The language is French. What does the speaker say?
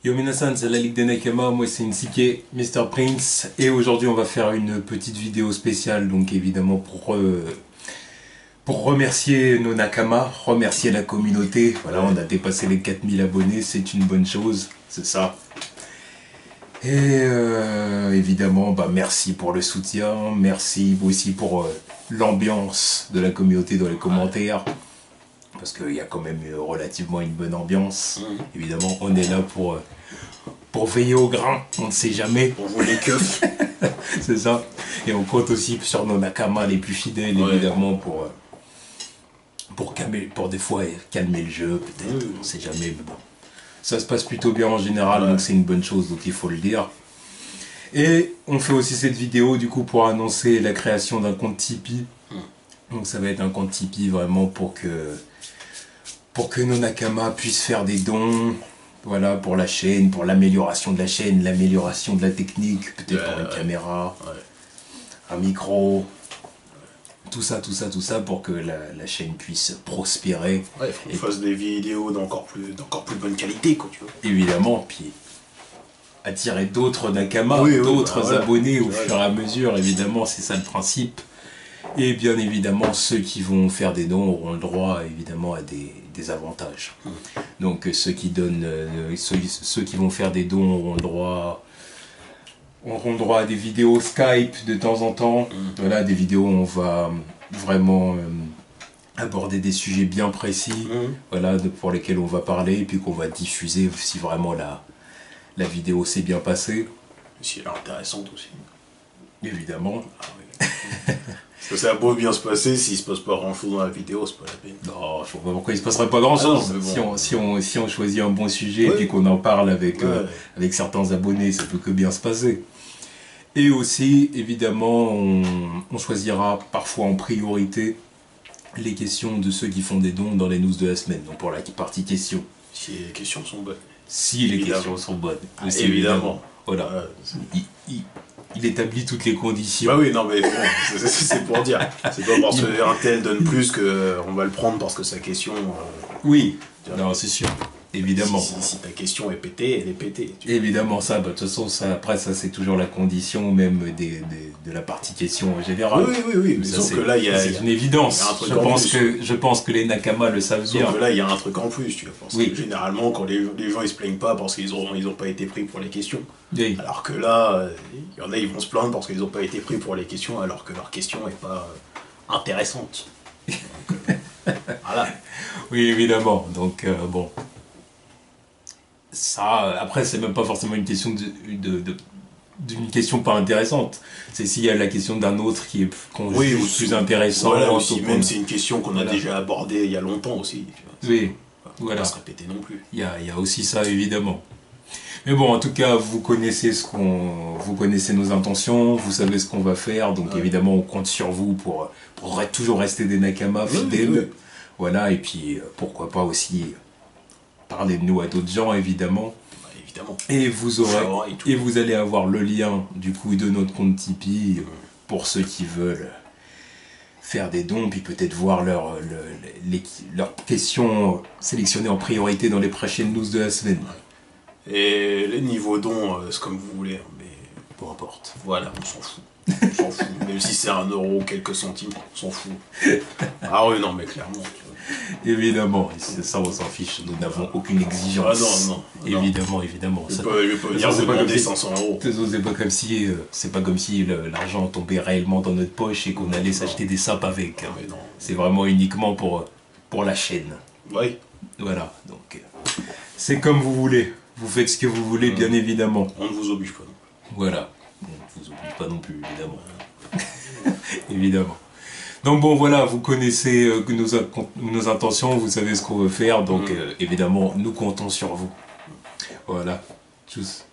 Yo minasan, c'est la Ligue des Nakama, moi c'est Nsike, Mr Prince, et aujourd'hui on va faire une petite vidéo spéciale, donc évidemment pour remercier nos Nakama, remercier la communauté. Voilà, on a dépassé les 4000 abonnés, c'est une bonne chose, c'est ça. Et évidemment, merci pour le soutien, merci aussi pour l'ambiance de la communauté dans les commentaires. Parce qu'il y a quand même relativement une bonne ambiance. Évidemment, on est là pour veiller au grain, on ne sait jamais. On vous les keufs. C'est ça. Et on compte aussi sur nos Nakama les plus fidèles, évidemment, pour des fois calmer le jeu, peut-être, on ne sait jamais. Mais bon, ça se passe plutôt bien en général, donc c'est une bonne chose, donc il faut le dire. Et on fait aussi cette vidéo, du coup, pour annoncer la création d'un compte Tipeee. Donc ça va être un compte Tipeee vraiment pour que nos Nakama puissent faire des dons, voilà, pour la chaîne, pour l'amélioration de la chaîne, l'amélioration de la technique, peut-être pour une caméra, un micro, tout ça, pour que la chaîne puisse prospérer. Ouais, il faut qu'on fasse des vidéos d'encore plus bonne qualité, quoi, tu vois. Évidemment, puis attirer d'autres Nakama, d'autres abonnés au fur et à mesure, évidemment, c'est ça le principe. Et bien évidemment, ceux qui vont faire des dons auront le droit évidemment à des avantages. Donc ceux qui vont faire des dons auront le droit à des vidéos Skype de temps en temps. Voilà, des vidéos où on va vraiment aborder des sujets bien précis, voilà, pour lesquels on va parler et puis qu'on va diffuser si vraiment la vidéo s'est bien passée. Si elle est intéressante aussi. Évidemment. Ah, oui. Parce que ça a beau bien se passer, s'il se passe pas grand chose dans la vidéo, c'est pas la peine. Non, je vois pas pourquoi il se passerait pas grand chose. Bon. Si on choisit un bon sujet et puis qu'on en parle avec certains abonnés, ça peut que bien se passer. Et aussi, évidemment, on choisira parfois en priorité les questions de ceux qui font des dons dans les news de la semaine, donc pour la partie questions. Si les questions sont bonnes. Si les questions sont bonnes. Évidemment. Voilà. Il établit toutes les conditions. Bah oui, non mais bon, c'est pour dire. C'est pas parce qu'un tel donne plus qu'on va le prendre parce que sa question... oui, non, c'est sûr. Évidemment. Si ta question est pétée, elle est pétée. Évidemment, ça, de toute façon, après, ça c'est toujours la condition même de la partie question en général. Oui, mais sauf que là, il y a... C'est une évidence. Je pense que les Nakama le savent bien. Sauf que là, il y a un truc en plus, tu vois. Parce que généralement, quand les gens ils se plaignent pas parce qu'ils ont pas été pris pour les questions. Oui. Alors que là, il y en a, ils vont se plaindre parce qu'ils ont pas été pris pour les questions, alors que leur question est pas intéressante. Donc, voilà. Oui, évidemment. Donc, bon... Ça, après, c'est même pas forcément une question d'une question pas intéressante. C'est s'il y a la question d'un autre qui est plus intéressant. Voilà, aussi, même c'est une question qu'on a déjà abordée il y a longtemps aussi. Tu vois. Oui, voilà. Pas se répéter non plus. Il y a aussi ça, évidemment. Mais bon, en tout cas, vous connaissez nos intentions, vous savez ce qu'on va faire, donc évidemment, on compte sur vous pour toujours rester des Nakama fidèles. Voilà, et puis pourquoi pas aussi... Parlez de nous à d'autres gens, évidemment. Évidemment. Et vous allez avoir le lien, du coup, de notre compte Tipeee pour ceux qui veulent faire des dons, puis peut-être voir leurs questions sélectionnées en priorité dans les prochaines news de la semaine. Et les niveaux dons, c'est comme vous voulez, mais peu importe. Voilà, on s'en fout. On s'en fout. Même si c'est 1 euro, quelques centimes, on s'en fout. Ah oui, non, mais clairement. Évidemment, ça on s'en fiche, nous n'avons aucune exigence. Ah non. Évidemment. Je peux venir vous demander 500 euros. C'est pas comme si l'argent tombait réellement dans notre poche et qu'on allait s'acheter des sapes avec. Hein. C'est vraiment uniquement pour la chaîne. Oui. Voilà, donc c'est comme vous voulez. Vous faites ce que vous voulez, bien évidemment. On ne vous oblige pas non plus. Voilà, on ne vous oblige pas non plus, évidemment. Évidemment. Donc bon, voilà, vous connaissez nos intentions, vous savez ce qu'on veut faire, donc évidemment, nous comptons sur vous. Voilà, tchuss.